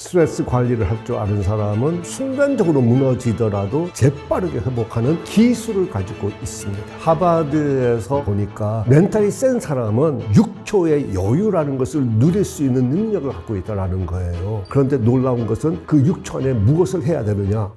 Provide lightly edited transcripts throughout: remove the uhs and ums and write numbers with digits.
스트레스 관리를 할 줄 아는 사람은 순간적으로 무너지더라도 재빠르게 회복하는 기술을 가지고 있습니다. 하버드에서 보니까 멘탈이 센 사람은 6초의 여유라는 것을 누릴 수 있는 능력을 갖고 있다는 거예요. 그런데 놀라운 것은 그 6초 안에 무엇을 해야 되느냐?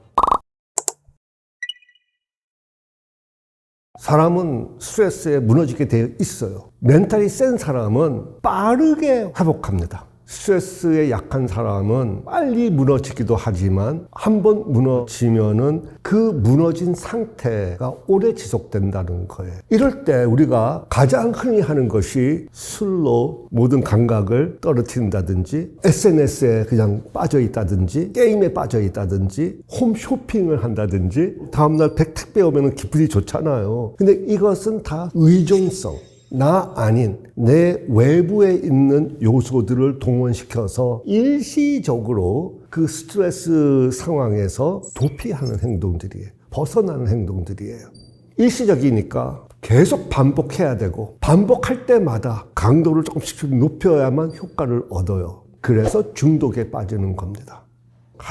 사람은 스트레스에 무너지게 되어 있어요. 멘탈이 센 사람은 빠르게 회복합니다. 스트레스에 약한 사람은 빨리 무너지기도 하지만 한번 무너지면은 그 무너진 상태가 오래 지속된다는 거예요. 이럴 때 우리가 가장 흔히 하는 것이 술로 모든 감각을 떨어뜨린다든지 SNS에 그냥 빠져 있다든지 게임에 빠져 있다든지 홈쇼핑을 한다든지 다음날 택배 오면 기분이 좋잖아요. 근데 이것은 다 의존성, 나 아닌 내 외부에 있는 요소들을 동원시켜서 일시적으로 그 스트레스 상황에서 도피하는 행동들이에요. 벗어나는 행동들이에요. 일시적이니까 계속 반복해야 되고 반복할 때마다 강도를 조금씩 높여야만 효과를 얻어요. 그래서 중독에 빠지는 겁니다.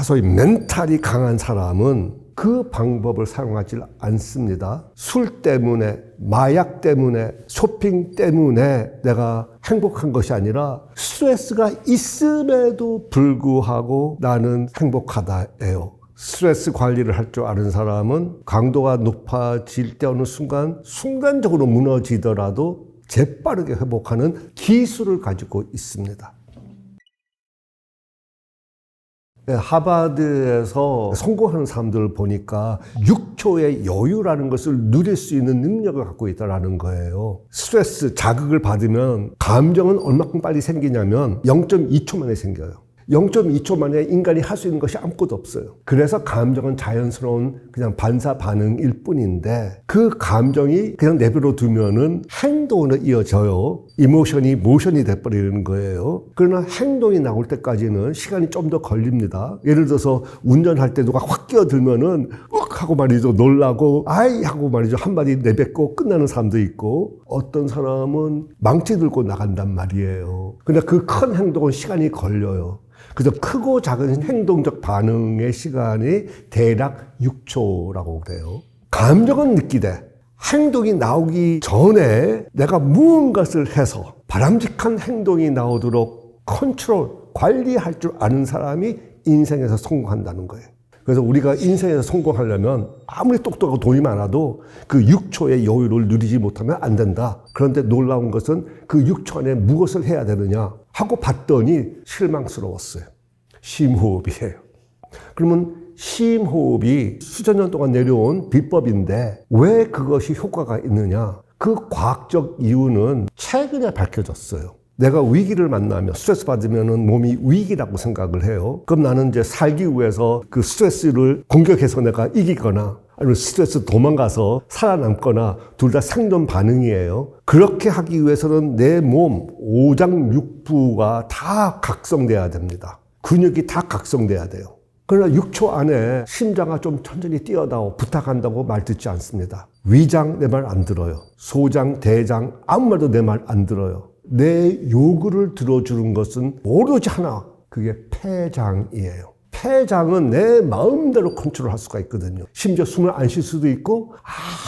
소위 멘탈이 강한 사람은 그 방법을 사용하지 않습니다. 술 때문에, 마약 때문에, 쇼핑 때문에 내가 행복한 것이 아니라 스트레스가 있음에도 불구하고 나는 행복하다예요. 스트레스 관리를 할 줄 아는 사람은 강도가 높아질 때 어느 순간적으로 무너지더라도 재빠르게 회복하는 기술을 가지고 있습니다. 하버드에서 성공하는 사람들을 보니까 6초의 여유라는 것을 누릴 수 있는 능력을 갖고 있다는 거예요. 스트레스, 자극을 받으면 감정은 얼마큼 빨리 생기냐면 0.2초 만에 생겨요. 0.2초 만에 인간이 할 수 있는 것이 아무것도 없어요. 그래서 감정은 자연스러운 그냥 반사 반응일 뿐인데 그 감정이 그냥 내버려 두면은 행동으로 이어져요. 이모션이 모션이 돼버리는 거예요. 그러나 행동이 나올 때까지는 시간이 좀 더 걸립니다. 예를 들어서 운전할 때 누가 확 끼어들면은 욱 하고 말이죠. 놀라고 아이 하고 말이죠. 한마디 내뱉고 끝나는 사람도 있고 어떤 사람은 망치 들고 나간단 말이에요. 근데 그 큰 행동은 시간이 걸려요. 그래서 크고 작은 행동적 반응의 시간이 대략 6초라고 그래요. 감정은 느끼되 행동이 나오기 전에 내가 무언가를 해서 바람직한 행동이 나오도록 컨트롤, 관리할 줄 아는 사람이 인생에서 성공한다는 거예요. 그래서 우리가 인생에서 성공하려면 아무리 똑똑하고 돈이 많아도 그 6초의 여유를 누리지 못하면 안 된다. 그런데 놀라운 것은 그 6초 안에 무엇을 해야 되느냐 하고 봤더니 실망스러웠어요. 심호흡이에요. 그러면 심호흡이 수천 년 동안 내려온 비법인데 왜 그것이 효과가 있느냐? 그 과학적 이유는 최근에 밝혀졌어요. 내가 위기를 만나면 스트레스 받으면 몸이 위기라고 생각을 해요. 그럼 나는 이제 살기 위해서 그 스트레스를 공격해서 내가 이기거나 아니면 스트레스 도망가서 살아남거나 둘 다 생존 반응이에요. 그렇게 하기 위해서는 내 몸 오장육부가 다 각성돼야 됩니다. 근육이 다 각성돼야 돼요. 그러나 6초 안에 심장아 좀 천천히 뛰어다오 부탁한다고 말 듣지 않습니다. 위장 내 말 안 들어요. 소장, 대장 아무 말도 내 말 안 들어요. 내 요구를 들어주는 것은 오로지 하나, 그게 폐장이에요. 폐장은 내 마음대로 컨트롤할 수가 있거든요. 심지어 숨을 안 쉴 수도 있고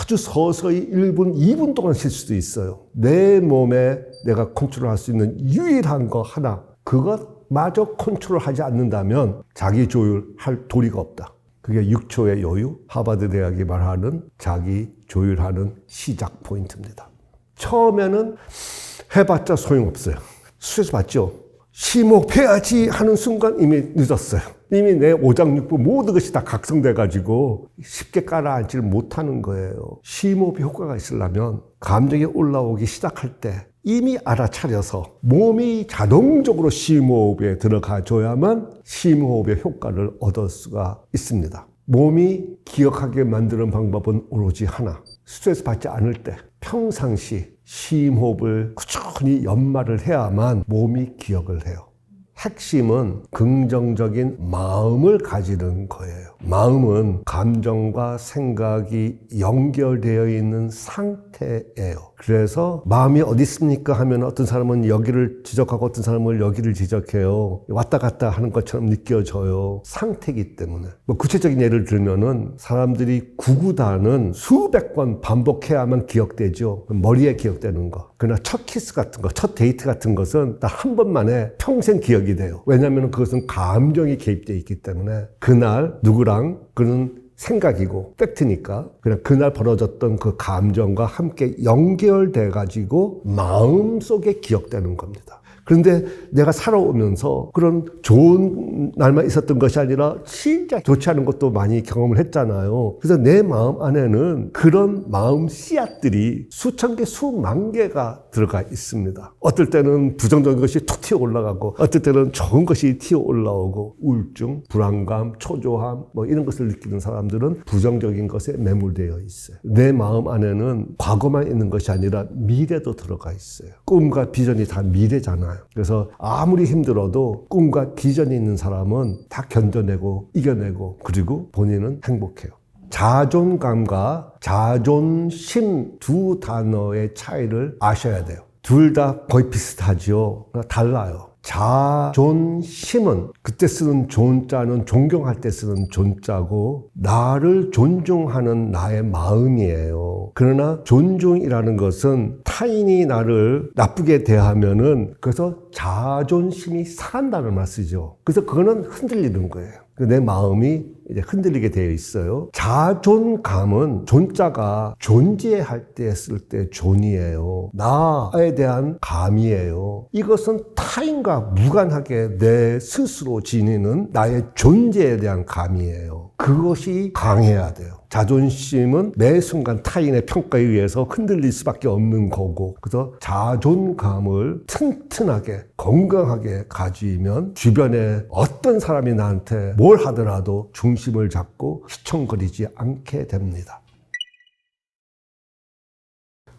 아주 서서히 1분, 2분 동안 쉴 수도 있어요. 내 몸에 내가 컨트롤할 수 있는 유일한 거 하나, 그것마저 컨트롤하지 않는다면 자기 조율할 도리가 없다. 그게 6초의 여유, 하버드 대학이 말하는 자기 조율하는 시작 포인트입니다. 처음에는 해봤자 소용없어요. 스트레스 받죠? 심호흡해야지 하는 순간 이미 늦었어요. 이미 내 오장육부 모든 것이 다 각성돼가지고 쉽게 깔아앉지를 못하는 거예요. 심호흡이 효과가 있으려면 감정이 올라오기 시작할 때 이미 알아차려서 몸이 자동적으로 심호흡에 들어가줘야만 심호흡의 효과를 얻을 수가 있습니다. 몸이 기억하게 만드는 방법은 오로지 하나. 스트레스 받지 않을 때 평상시 심호흡을 꾸준히 연말을 해야만 몸이 기억을 해요. 핵심은 긍정적인 마음을 가지는 거예요. 마음은 감정과 생각이 연결되어 있는 상태예요. 그래서 마음이 어디 있습니까 하면 어떤 사람은 여기를 지적하고 어떤 사람은 여기를 지적해요. 왔다 갔다 하는 것처럼 느껴져요. 상태이기 때문에. 뭐 구체적인 예를 들면은 사람들이 구구단은 수백 번 반복해야만 기억되죠. 머리에 기억되는 거. 그러나 첫 키스 같은 거, 첫 데이트 같은 것은 딱 한 번만에 평생 기억이 돼요. 왜냐하면 그것은 감정이 개입되어 있기 때문에 그날 누구랑 그는 생각이고 팩트니까 그냥 그날 벌어졌던 그 감정과 함께 연결돼 가지고 마음속에 기억되는 겁니다. 그런데 내가 살아오면서 그런 좋은 날만 있었던 것이 아니라 진짜 좋지 않은 것도 많이 경험을 했잖아요. 그래서 내 마음 안에는 그런 마음 씨앗들이 수천 개, 수만 개가 들어가 있습니다. 어떨 때는 부정적인 것이 툭 튀어 올라가고 어떨 때는 좋은 것이 튀어 올라오고 우울증, 불안감, 초조함 뭐 이런 것을 느끼는 사람들은 부정적인 것에 매몰되어 있어요. 내 마음 안에는 과거만 있는 것이 아니라 미래도 들어가 있어요. 꿈과 비전이 다 미래잖아요. 그래서 아무리 힘들어도 꿈과 비전이 있는 사람은 다 견뎌내고 이겨내고 그리고 본인은 행복해요. 자존감과 자존심 두 단어의 차이를 아셔야 돼요. 둘 다 거의 비슷하죠. 달라요. 자존심은 그때 쓰는 존자는 존경할 때 쓰는 존자고 나를 존중하는 나의 마음이에요. 그러나 존중이라는 것은 타인이 나를 나쁘게 대하면은 그래서 자존심이 상한다는 말 쓰죠. 그래서 그거는 흔들리는 거예요. 내 마음이 이제 흔들리게 되어 있어요. 자존감은 존자가 존재할 때 쓸 때 존이에요. 나에 대한 감이에요. 이것은 타인과 무관하게 내 스스로 지니는 나의 존재에 대한 감이에요. 그것이 강해야 돼요. 자존심은 매 순간 타인의 평가에 의해서 흔들릴 수밖에 없는 거고 그래서 자존감을 튼튼하게 건강하게 가지면 주변에 어떤 사람이 나한테 뭘 하더라도 중심을 잡고 휘청거리지 않게 됩니다.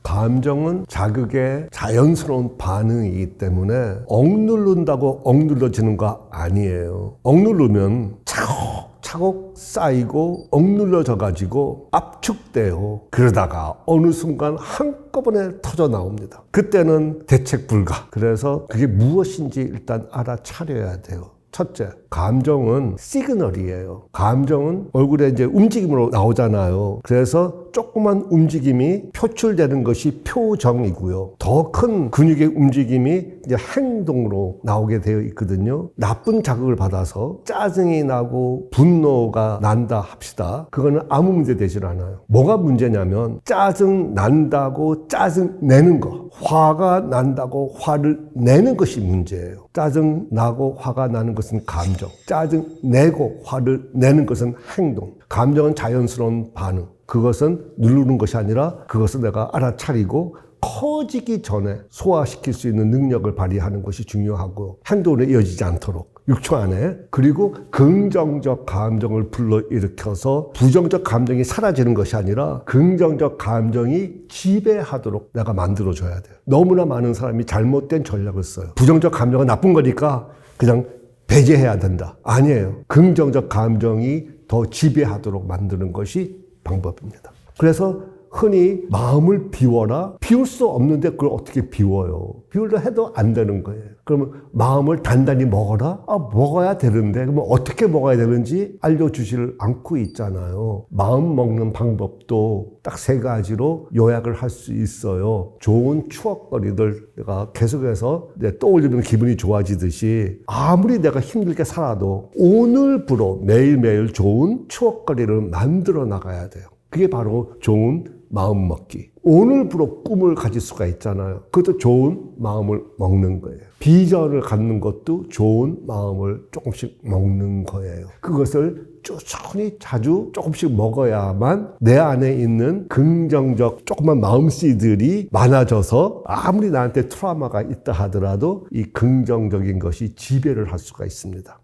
감정은 자극의 자연스러운 반응이기 때문에 억누른다고 억눌러지는 거 아니에요. 억누르면 차곡차곡 쌓이고 억눌러져 가지고 압축돼요. 그러다가 어느 순간 한꺼번에 터져 나옵니다. 그때는 대책 불가. 그래서 그게 무엇인지 일단 알아차려야 돼요. 첫째, 감정은 시그널이에요. 감정은 얼굴에 이제 움직임으로 나오잖아요. 그래서 조그만 움직임이 표출되는 것이 표정이고요. 더 큰 근육의 움직임이 이제 행동으로 나오게 되어 있거든요. 나쁜 자극을 받아서 짜증이 나고 분노가 난다 합시다. 그거는 아무 문제 되질 않아요. 뭐가 문제냐면 짜증 난다고 짜증 내는 거, 화가 난다고 화를 내는 것이 문제예요. 짜증 나고 화가 나는 것은 감정, 짜증 내고 화를 내는 것은 행동. 감정은 자연스러운 반응. 그것은 누르는 것이 아니라 그것을 내가 알아차리고 커지기 전에 소화시킬 수 있는 능력을 발휘하는 것이 중요하고 행동으로 이어지지 않도록 6초 안에 그리고 긍정적 감정을 불러일으켜서 부정적 감정이 사라지는 것이 아니라 긍정적 감정이 지배하도록 내가 만들어줘야 돼요. 너무나 많은 사람이 잘못된 전략을 써요. 부정적 감정은 나쁜 거니까 그냥 배제해야 된다. 아니에요. 긍정적 감정이 더 지배하도록 만드는 것이 방법입니다. 그래서 흔히 마음을 비워라. 비울 수 없는데 그걸 어떻게 비워요? 비우려 해도 안 되는 거예요. 그러면 마음을 단단히 먹어라? 먹어야 되는데 그러면 어떻게 먹어야 되는지 알려주지를 않고 있잖아요. 마음 먹는 방법도 딱 3가지로 요약을 할 수 있어요. 좋은 추억거리들 내가 계속해서 떠올리면 기분이 좋아지듯이 아무리 내가 힘들게 살아도 오늘부로 매일매일 좋은 추억거리를 만들어 나가야 돼요. 그게 바로 좋은 마음 먹기. 오늘부로 꿈을 가질 수가 있잖아요. 그것도 좋은 마음을 먹는 거예요. 비전을 갖는 것도 좋은 마음을 조금씩 먹는 거예요. 그것을 꾸준히 자주 조금씩 먹어야만 내 안에 있는 긍정적 조그만 마음씨들이 많아져서 아무리 나한테 트라우마가 있다 하더라도 이 긍정적인 것이 지배를 할 수가 있습니다.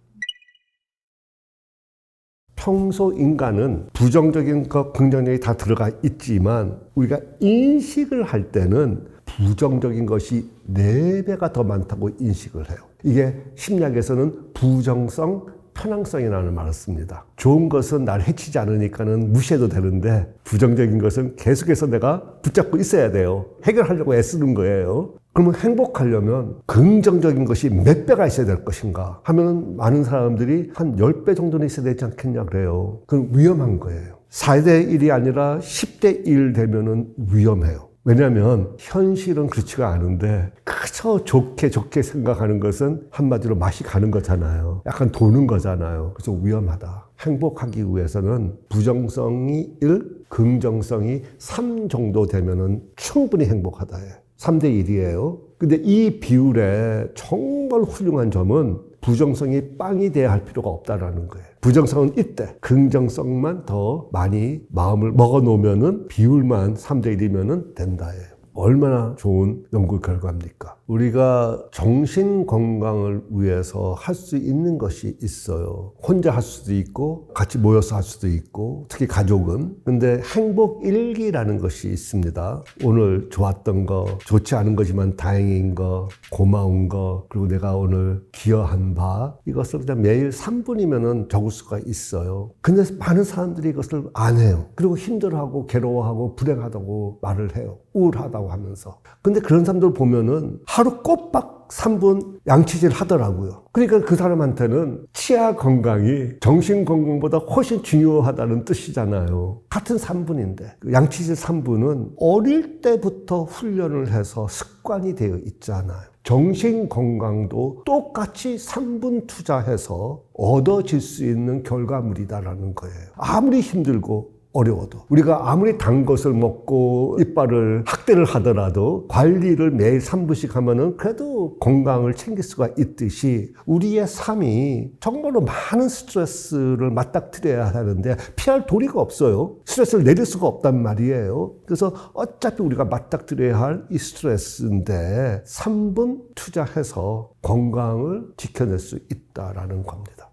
평소 인간은 부정적인 것, 긍정적인 다 들어가 있지만 우리가 인식을 할 때는 부정적인 것이 4배가 더 많다고 인식을 해요. 이게 심리학에서는 부정성, 편향성이라는 말을 씁니다. 좋은 것은 날 해치지 않으니까는 무시해도 되는데 부정적인 것은 계속해서 내가 붙잡고 있어야 돼요. 해결하려고 애쓰는 거예요. 그러면 행복하려면 긍정적인 것이 몇 배가 있어야 될 것인가 하면 많은 사람들이 한 10배 정도는 있어야 되지 않겠냐 그래요. 그건 위험한 거예요. 4대 1이 아니라 10대 1 되면은 위험해요. 왜냐하면 현실은 그렇지가 않은데 그저 좋게 생각하는 것은 한마디로 맛이 가는 거잖아요. 약간 도는 거잖아요. 그래서 위험하다. 행복하기 위해서는 부정성이 1, 긍정성이 3 정도 되면은 충분히 행복하다예요. 3대 1이에요. 근데 이 비율에 정말 훌륭한 점은 부정성이 빵이 돼야 할 필요가 없다라는 거예요. 부정성은 이때, 긍정성만 더 많이 마음을 먹어놓으면은 비율만 3대 1이면은 된다예요. 얼마나 좋은 연구 결과입니까? 우리가 정신 건강을 위해서 할 수 있는 것이 있어요. 혼자 할 수도 있고 같이 모여서 할 수도 있고 특히 가족은. 근데 행복 일기라는 것이 있습니다. 오늘 좋았던 거, 좋지 않은 거지만 다행인 거, 고마운 거, 그리고 내가 오늘 기여한 바 이것을 그냥 매일 3분이면은 적을 수가 있어요. 근데 많은 사람들이 이것을 안 해요. 그리고 힘들어하고 괴로워하고 불행하다고 말을 해요. 우울하다고 하면서. 근데 그런 사람들 보면은 하루 꼬박 3분 양치질 하더라고요. 그러니까 그 사람한테는 치아 건강이 정신 건강보다 훨씬 중요하다는 뜻이잖아요. 같은 3분인데 양치질 3분은 어릴 때부터 훈련을 해서 습관이 되어 있잖아요. 정신 건강도 똑같이 3분 투자해서 얻어질 수 있는 결과물이다라는 거예요. 아무리 힘들고 어려워도 우리가 아무리 단 것을 먹고 이빨을 학대를 하더라도 관리를 매일 3분씩 하면은 그래도 건강을 챙길 수가 있듯이 우리의 삶이 정말로 많은 스트레스를 맞닥뜨려야 하는데 피할 도리가 없어요. 스트레스를 내릴 수가 없단 말이에요. 그래서 어차피 우리가 맞닥뜨려야 할 이 스트레스인데 3분 투자해서 건강을 지켜낼 수 있다라는 겁니다.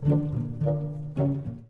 Thank you.